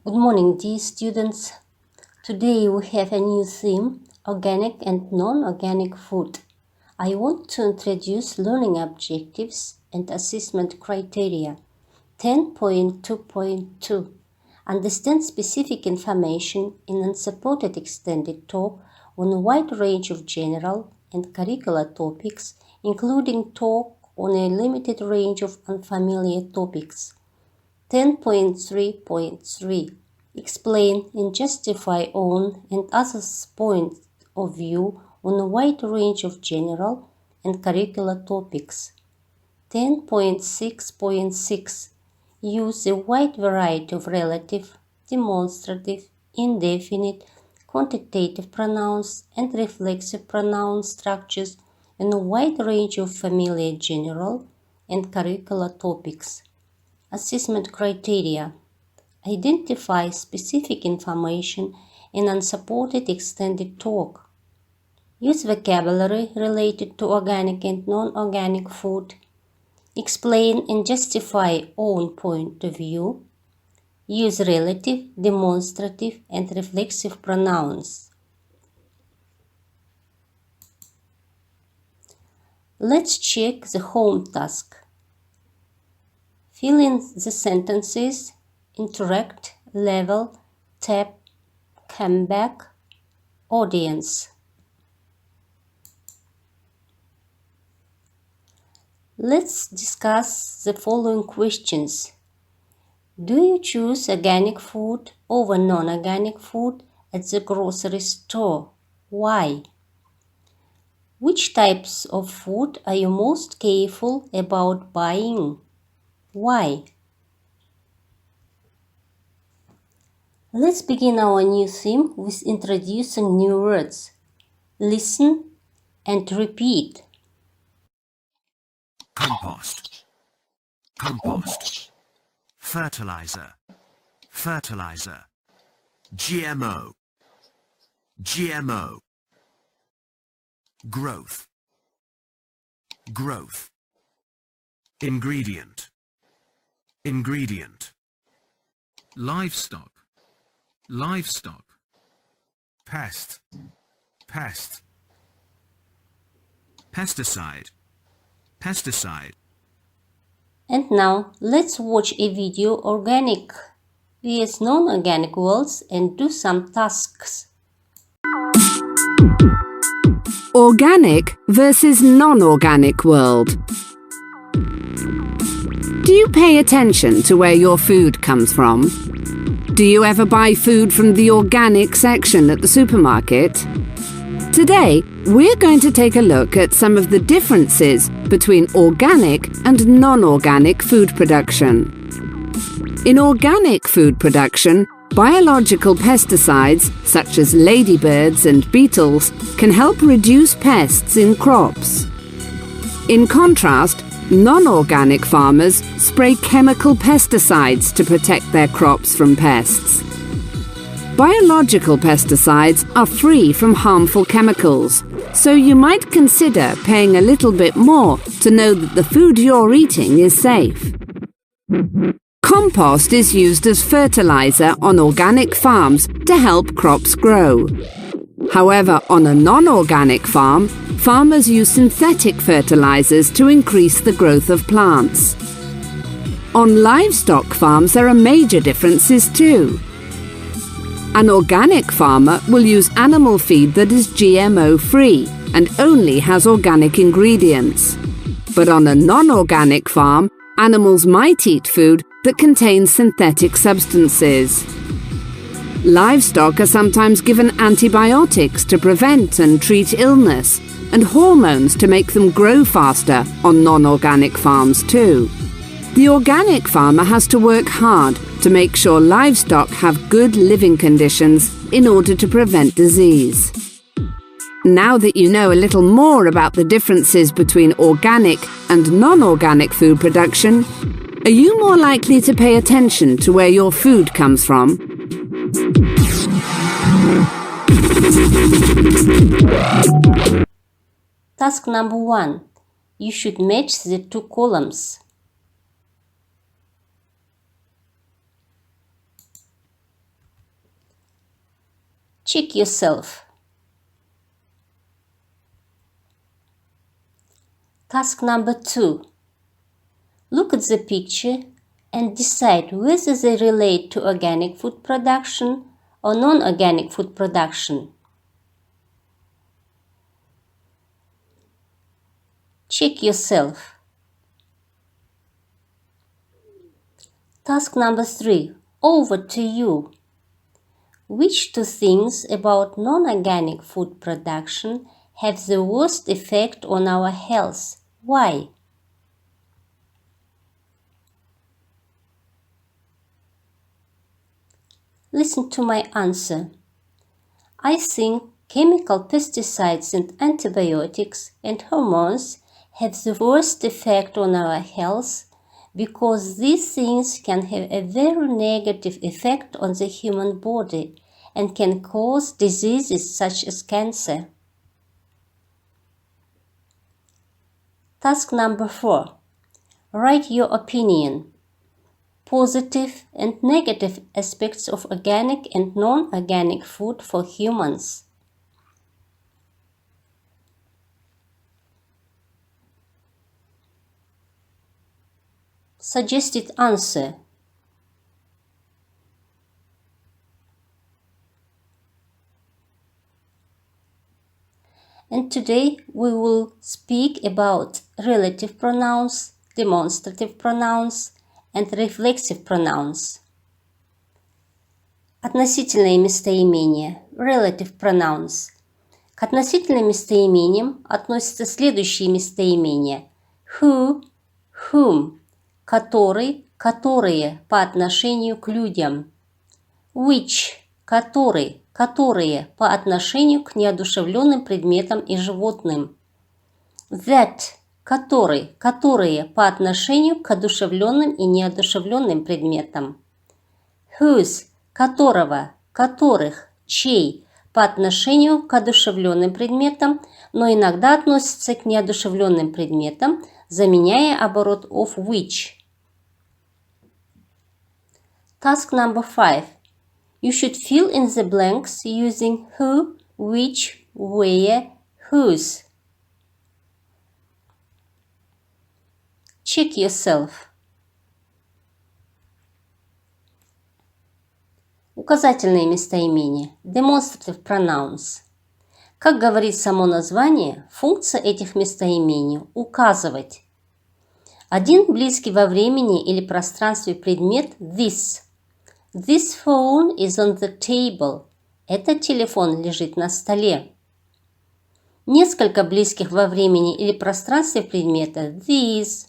Good morning, dear students. Today we have a new theme, organic and non-organic food. I want to introduce learning objectives and assessment criteria. 10.2.2 Understand specific information in unsupported extended talk on a wide range of general and curricular topics, including talk on a limited range of unfamiliar topics. 10.3.3 Explain and justify own and others' points of view on a wide range of general and curricular topics. 10.6.6 Use a wide variety of relative, demonstrative, indefinite, quantitative pronouns and reflexive pronoun structures in a wide range of familiar general and curricular topics. Assessment criteria. Identify specific information in unsupported extended talk. Use vocabulary related to organic and non-organic food. Explain and justify own point of view. Use relative, demonstrative, and reflexive pronouns. Let's check the home task. Fill in the sentences, interact, level, tap, come back, audience. Let's discuss the following questions. Do you choose organic food over non-organic food at the grocery store? Why? Which types of food are you most careful about buying? Why? Let's begin our new theme with introducing new words. Listen and repeat. Compost, compost, fertilizer, fertilizer, GMO, GMO, growth, growth, ingredient, ingredient, livestock, livestock, pest, pest, pesticide, pesticide. And now let's watch a video organic vs non-organic worlds and do some tasks. Organic versus non-organic world. Do you pay attention to where your food comes from? Do you ever buy food from the organic section at the supermarket? Today, we're going to take a look at some of the differences between organic and non-organic food production. In organic food production, biological pesticides, such as ladybirds and beetles, can help reduce pests in crops. In contrast, non-organic farmers spray chemical pesticides to protect their crops from pests. Biological pesticides are free from harmful chemicals, so you might consider paying a little bit more to know that the food you're eating is safe. Compost is used as fertilizer on organic farms to help crops grow. However, on a non-organic farm, farmers use synthetic fertilizers to increase the growth of plants. On livestock farms, there are major differences too. An organic farmer will use animal feed that is GMO-free and only has organic ingredients. But on a non-organic farm, animals might eat food that contains synthetic substances. Livestock are sometimes given antibiotics to prevent and treat illness, and hormones to make them grow faster on non-organic farms too. The organic farmer has to work hard to make sure livestock have good living conditions in order to prevent disease. Now that you know a little more about the differences between organic and non-organic food production, are you more likely to pay attention to where your food comes from? Task number 1. You should match the two columns. Check yourself. Task number 2. Look at the picture and decide whether they relate to organic food production or non-organic food production. Check yourself. Task number 3. Over to you. Which two things about non-organic food production have the worst effect on our health? Why? Listen to my answer. I think chemical pesticides and antibiotics and hormones have the worst effect on our health because these things can have a very negative effect on the human body and can cause diseases such as cancer. Task number 4. Write your opinion. Positive and negative aspects of organic and non-organic food for humans. Suggested answer. And today we will speak about relative pronouns, demonstrative pronouns and reflexive pronouns. Относительные местоимения, relative pronouns. К относительным местоимениям относятся следующие местоимения: who, whom, который, которые по отношению к людям, which, который, которые по отношению к неодушевленным предметам и животным, that, который, которые по отношению к одушевленным и неодушевленным предметам, whose, которого, которых, чей по отношению к одушевленным предметам, но иногда относятся к неодушевленным предметам, заменяя оборот of which. Task number 5. You should fill in the blanks using who, which, where, whose. Check yourself. Указательные местоимения. Demonstrative pronouns. Как говорит само название, функция этих местоимений – указывать. Один близкий во времени или пространстве предмет – this. This phone is on the table. Этот телефон лежит на столе. Несколько близких во времени или пространстве предмета – these.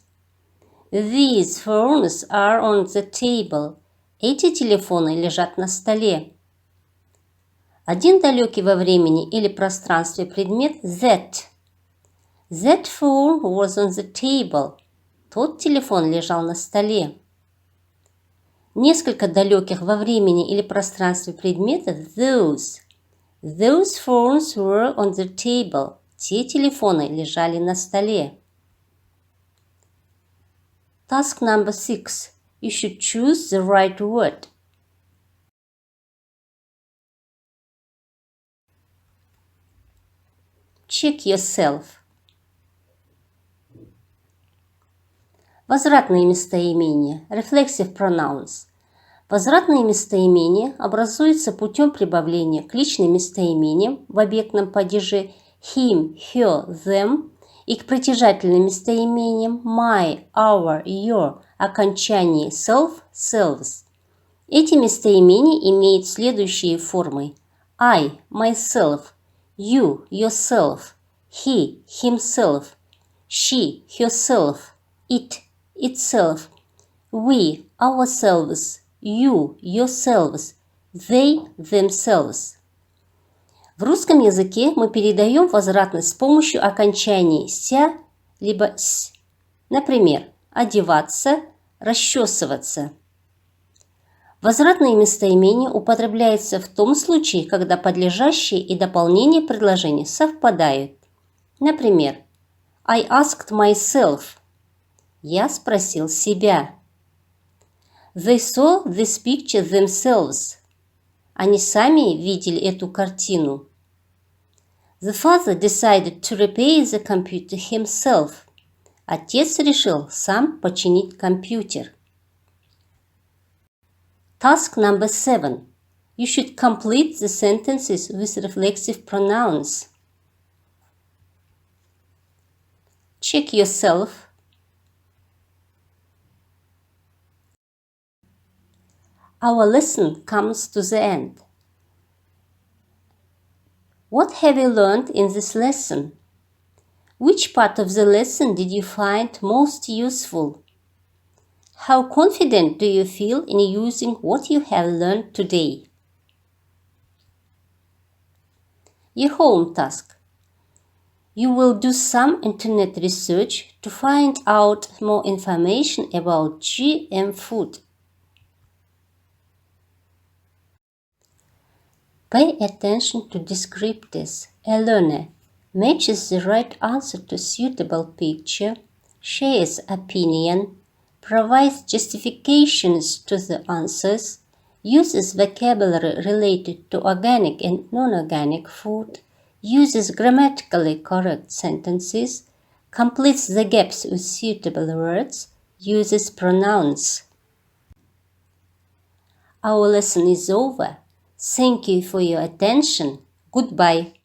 These phones are on the table. Эти телефоны лежат на столе. Один далекий во времени или пространстве предмет – that. That phone was on the table. Тот телефон лежал на столе. Несколько далеких во времени или пространстве предметов – those. Those phones were on the table. Те телефоны лежали на столе. Task number 6. You should choose the right word. Check yourself. Возвратные местоимения. Reflexive pronouns. Возвратные местоимения образуются путем прибавления к личным местоимениям в объектном падеже him, her, them и к притяжательным местоимениям my, our, your, окончании self, selves. Эти местоимения имеют следующие формы: I, myself, you, yourself, he, himself, she, herself, it, itself, we, ourselves, you, yourselves, they, themselves. В русском языке мы передаем возвратность с помощью окончаний «ся» либо «с». Например, одеваться, расчесываться. Возвратные местоимения употребляются в том случае, когда подлежащие и дополнение предложения совпадают. Например, I asked myself. Я спросил себя. They saw this picture themselves. Они сами видели эту картину. The father decided to repair the computer himself. Отец решил сам починить компьютер. Task number 7. You should complete the sentences with reflexive pronouns. Check yourself. Our lesson comes to the end. What have you learned in this lesson? Which part of the lesson did you find most useful? How confident do you feel in using what you have learned today? Your home task. You will do some internet research to find out more information about GM food. Pay attention to descriptors. A learner matches the right answer to suitable picture, shares opinion, provides justifications to the answers, uses vocabulary related to organic and non-organic food, uses grammatically correct sentences, completes the gaps with suitable words, uses pronouns. Our lesson is over. Thank you for your attention. Goodbye.